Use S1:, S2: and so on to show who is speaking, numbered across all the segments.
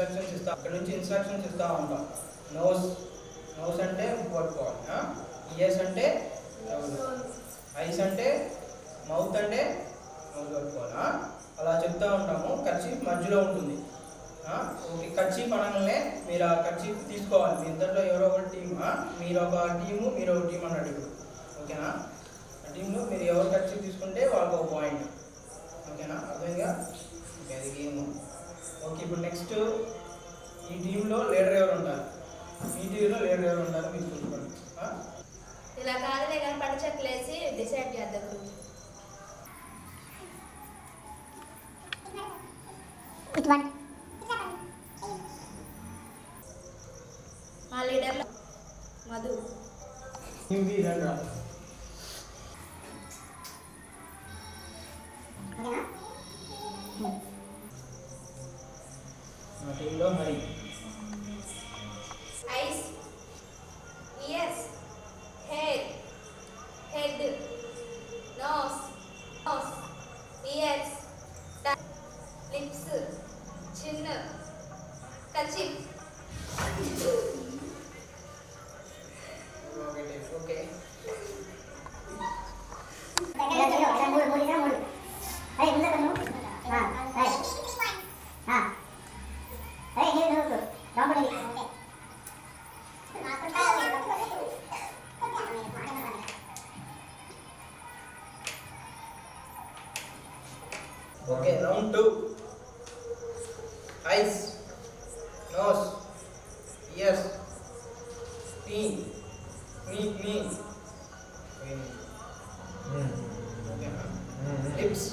S1: Instructions ఇస్తా, ఇక్కడ నుంచి ఇన్స్ట్రక్షన్స్ ఇస్తూ ఉంటాం. నోస్ అంటే పట్టుకోవాలి, ఇయర్స్ అంటే ఐస్ అంటే మౌత్ అంటే మౌత్ పట్టుకోవాలి. అలా చెప్తూ ఉంటాము. కర్చీఫ్ మధ్యలో ఉంటుంది. ఓకే, కర్చీఫ్ అనగానే మీరు ఆ కర్చీఫ్ తీసుకోవాలి. మీ ఇద్దరిలో ఎవరో ఒక టీమ్, మీరు ఒక టీము మీరు ఒక టీం అన్నాడు ఇప్పుడు. ఓకేనా? ఆ టీంలో మీరు ఎవరు కర్చీఫ్ తీసుకుంటే వాళ్ళకి ఒక పాయింట్. ఓకేనా? అర్థంగా? ఓకే, అది గేమ్. ఓకే, ఇప్పుడు నెక్స్ట్ ఈ టీంలో లీడర్ ఎవరు ఉంటారు? ఈ టీంలో లీడర్ ఎవరు ఉంటారు మీరు చూసుకోండి.
S2: ఇలా కాదులే కానీ పట్టు చెక్కలు వేసి డిసైడ్ చేద్దాం. మా లీడర్లో మధు.
S1: టీంలో Hari.
S2: Eyes, ears, head, nose, ears, lips, chin, kerchief.
S1: Okay, okay. Round 2. Eyes, nose, ears, lips,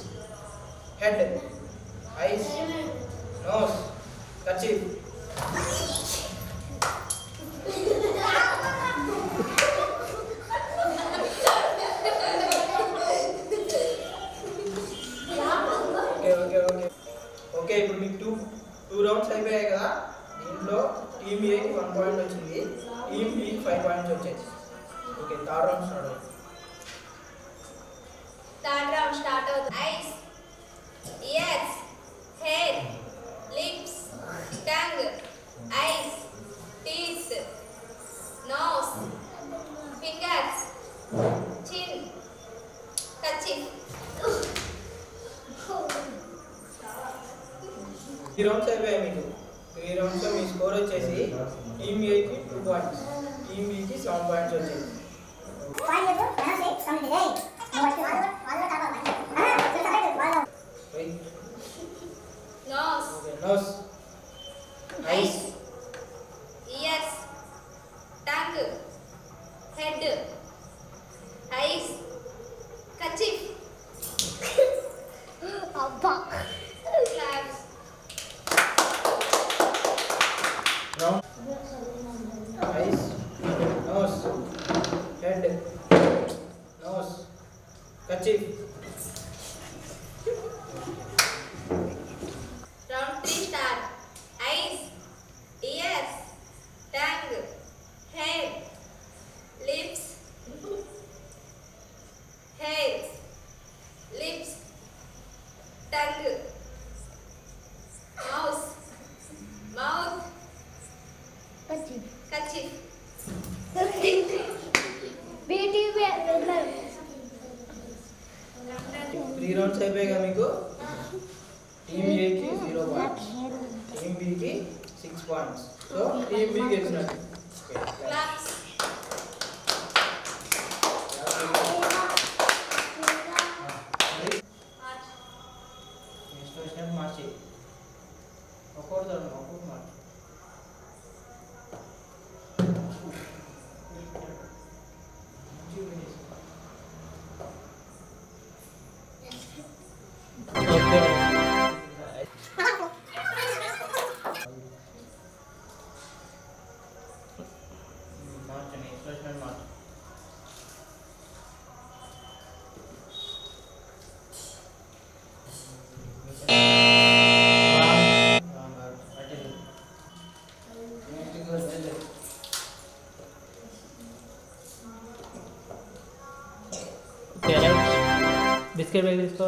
S1: head, eyes, nose, kerchief. Okay, ఇప్పుడు మీకు టూ రౌండ్స్ అయిపోయాయి కదా. దీంట్లో టీమ్ ఏకి 1 పాయింట్ వచ్చింది, టీమ్ బికి 5 పాయింట్స్ వచ్చాయి. ఓకే, థర్డ్ రౌండ్
S2: స్టార్ట్ అవుతుంది. Eyes, ears, head, lips, tongue, eyes, teeth, nose, fingers, chin, kerchief.
S1: 3 rounds అయిపోయాయి మీకు. 3 రౌండ్స్లో మీ స్కోర్ వచ్చేసి టీమ్ ఏకి 2 పాయింట్స్, టీమ్ బికి 7 పాయింట్స్ వచ్చాయి. Nose, eyes,
S2: ears, tongue, head, eyes, kerchief. అబ్బా,
S1: eyes, nose, head, nose, kerchief.
S2: Round 3 start. Eyes, ears, tongue, head, lips, hair, lips, tongue, mouth, kerchief.
S1: 3 rounds అయిపోయాయి మీకు. Team ఏకి 0 points, team బికి 6 points. So team B గెలిచినట్టు.
S2: Claps.
S1: Next వచ్చినట్టు మార్చి ఒక్కొక్కటి మార్చి. बिस्किट बैग इसको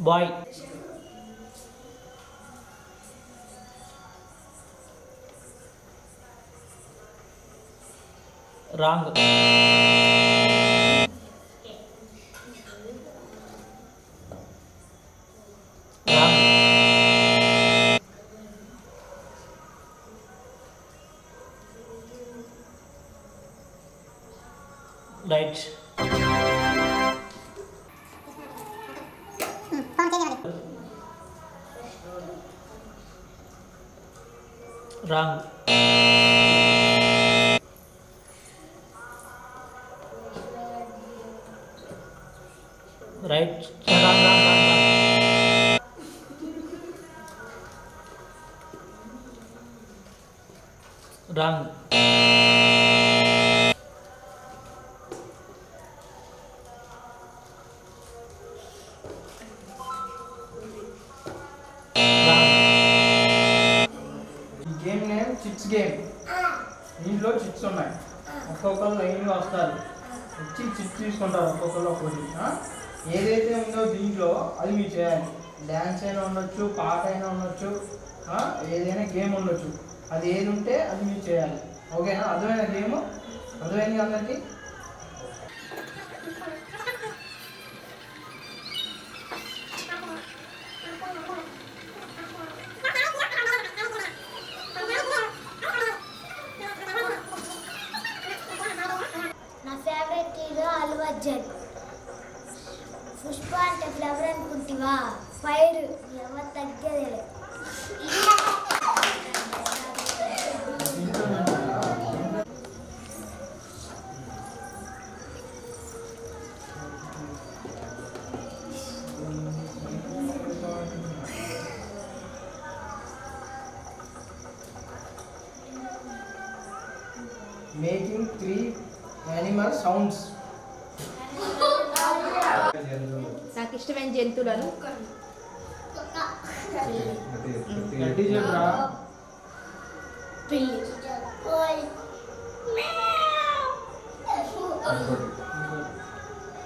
S1: boy. Wrong. Right. Wrong. Right. Wrong. Game name chits game. దీంట్లో చిట్స్ ఉన్నాయి. ఒక్కొక్కరు లైన్గా వస్తారు, వచ్చి చిట్స్ తీసుకుంటారు ఒక్కొక్కరు ఒక్కొక్కటి. ఏదైతే ఉందో దీంట్లో అది మీరు చేయాలి. డ్యాన్స్ అయినా ఉండొచ్చు, పాట అయినా ఉండొచ్చు, ఏదైనా గేమ్ ఉండొచ్చు. అది ఏది ఉంటే అది మీరు చేయాలి. ఓకేనా? అర్థమైన గేమ్ అర్థమైంది అందరికీ?
S3: పుష్ప అంటే ఫ్లవర్ అనుకుంటివా? ఫైర్ ఎవరు తగ్గేదే.
S1: Making 3 animal sounds.
S2: నాకు ఇష్టమైన జంతువులను పిల్లి,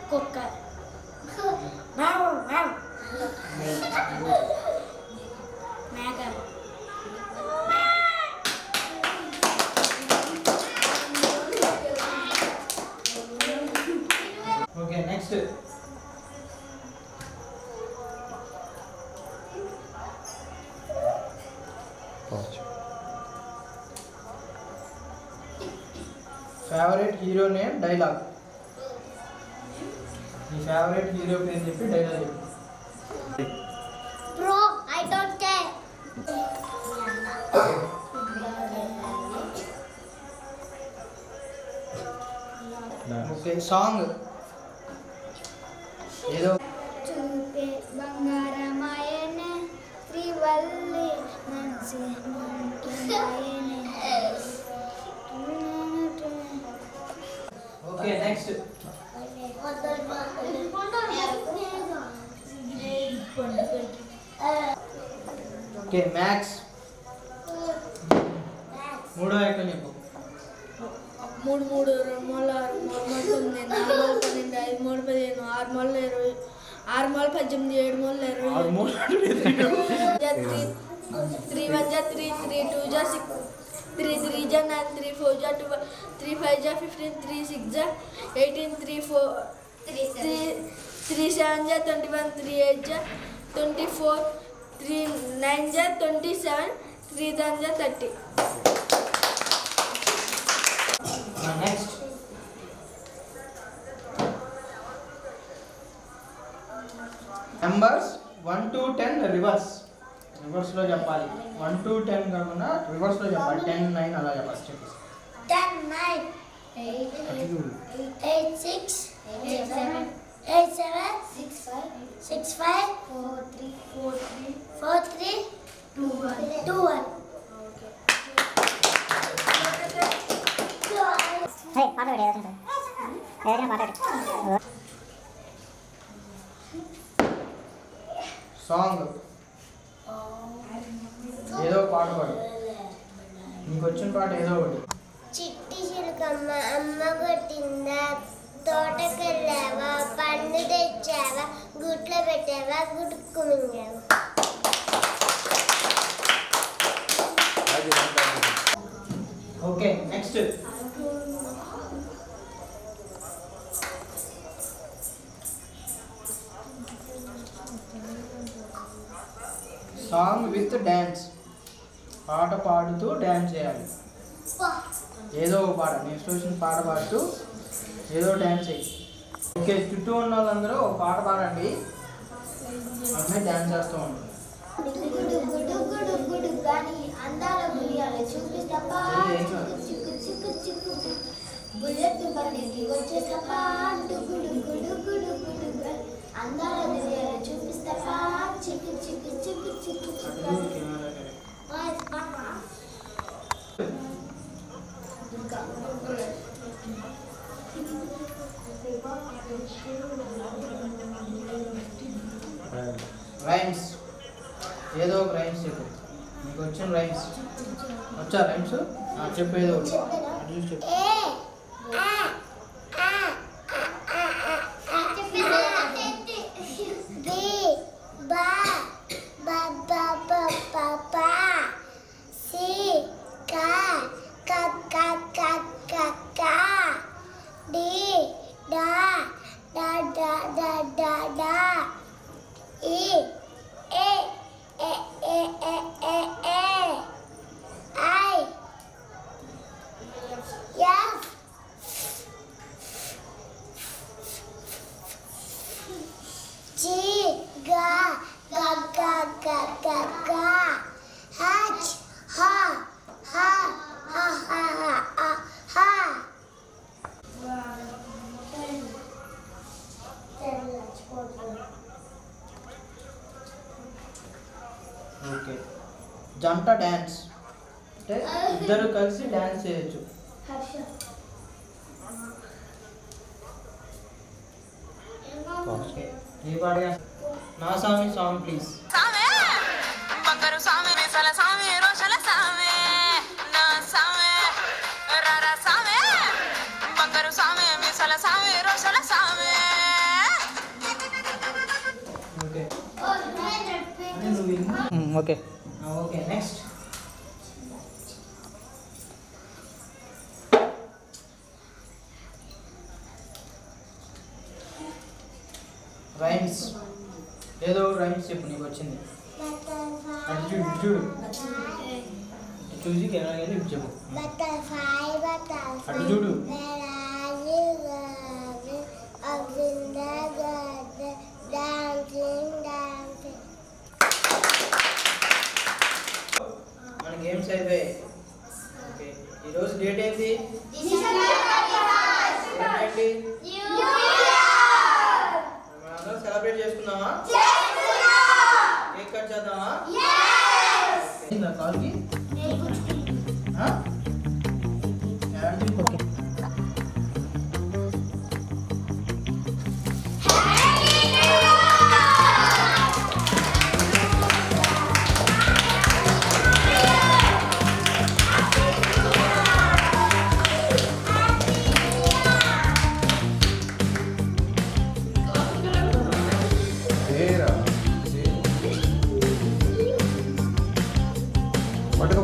S2: కుక్క, మేక.
S1: Okay, next. Favourite hero name dialogue. నీ ఫేవరెట్ హీరో పేరు చెప్పి డైలాగ్ చెప్పు.
S3: Bro I don't care.
S1: Okay, song ఏదో.
S3: చూపే బంగారమాయనే శ్రీవల్లి మనసి మాయనే.
S1: Okay, next. Okay, maths. మూడో ఐటమ్ చెప్పు.
S2: 3 3 2 3 6 3 9 4 12 5 3 15 6 3 20 6 3 18 7 3 1 3 3 2 6 3 3 9 3 4 12 3 5 15 3 6 18 3 4 3 7 21 3 8 24 3 9 27 3 10 30.
S1: నెక్స్ట్. నెంబర్స్ 1 to 10 రివర్స్లో చెప్పాలి. 1 to 10 కాకుండా రివర్స్లో చెప్పాలి. 10 9 అలా చెప్పాలి. చెప్పు.
S3: 10 9 8 6 8 7 6 5 4 3 2 1.
S1: సాంగ్ ఏదో పాట పాడు. నీకు వచ్చిన పాట ఏదో ఒకటి.
S3: చిట్టి చిలుకమ్మ అమ్మ కొట్టిందా, తోటకెళ్ళావా, పండు తెచ్చావా, గుట్లో పెట్టావా గుడుక్కు మింగావు.
S1: Okay next song with dance. పాట పాడుతూ డ్యాన్స్ చేయాలి. ఏదో ఒక పాట నీ ఇష్టం పాట పాడుతూ ఏదో డ్యాన్స్ చేయి. ఓకే చుట్టూ ఉన్న వాళ్ళందరూ ఒక పాట పాడండి. అమ్మాయి డ్యాన్స్ చేస్తూ ఉంటుంది.
S3: అందాల గుడియాలు చూపిస్తాపా చిక్కు చిక్కు చిక్కు బుల్లెట్ బండికి వచ్చేస్తాపా డుగుడు గుడు గుడు గుడు అందాల గుడియాలు చూపిస్తాపా చిక్కు చిక్కు చిక్కు చిక్కు చిక్కు
S1: రైమ్స్ ఏదో ఒక రైమ్స్ చెప్పు. నీకు వచ్చిన రైమ్స్ వచ్చా రైమ్స్ చెప్పు. ఏదో ఒకటి. అటు చూసి చెప్పు. ఓకే జంట డ్యాన్స్ అంటే ఇద్దరు కలిసి డ్యాన్స్ చేయొచ్చు. ఓకే ఈ పాట నా సాంగ్ సాంగ్ ప్లీజ్.
S4: బంగారు సామె మిసల సామె రోషల సామె నా సామె రారా సామె బంగారు సామె మిసల సామె రోషల సామె.
S1: Okay okay okay next rhymes. ఏదో రైమ్స్ చెప్పు నీకు వచ్చింది. అటు చూడు ఇటు చూడు చూసి కెమెరా వెళ్ళి ఇటు చెప్పు. అటు చూడు. మన గేమ్స్ అయిపోయాయి. ఓకే ఈరోజు డేట్ ఏంటి? మనందరం సెలబ్రేట్ చేసుకుందామా? కేక్ కట్ చేద్దామా? కాల్కి ఓకే
S5: పట్టుకో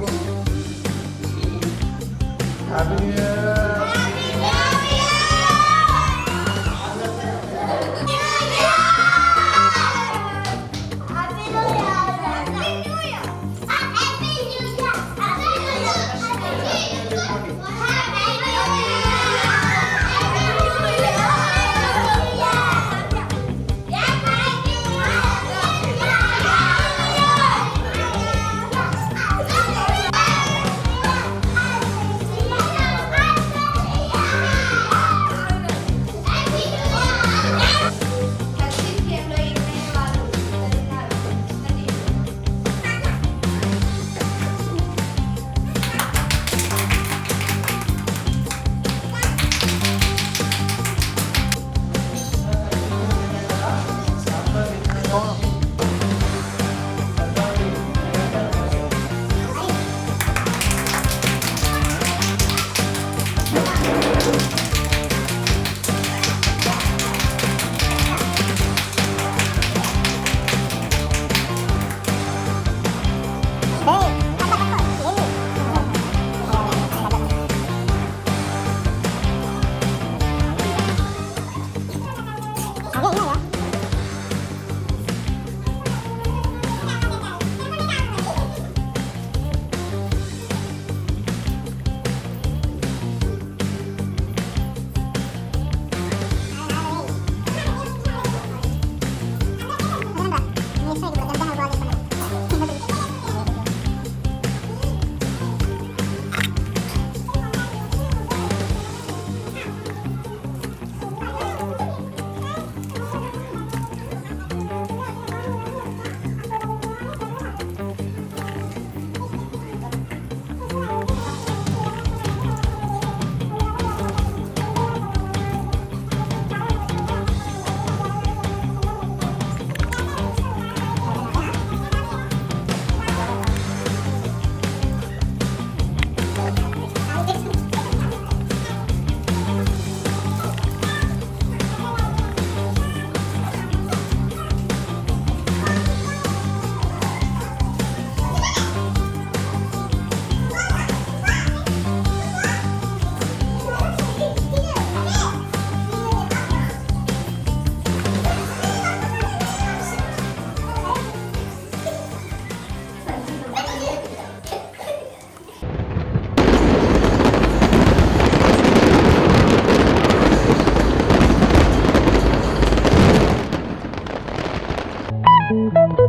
S5: Thank you.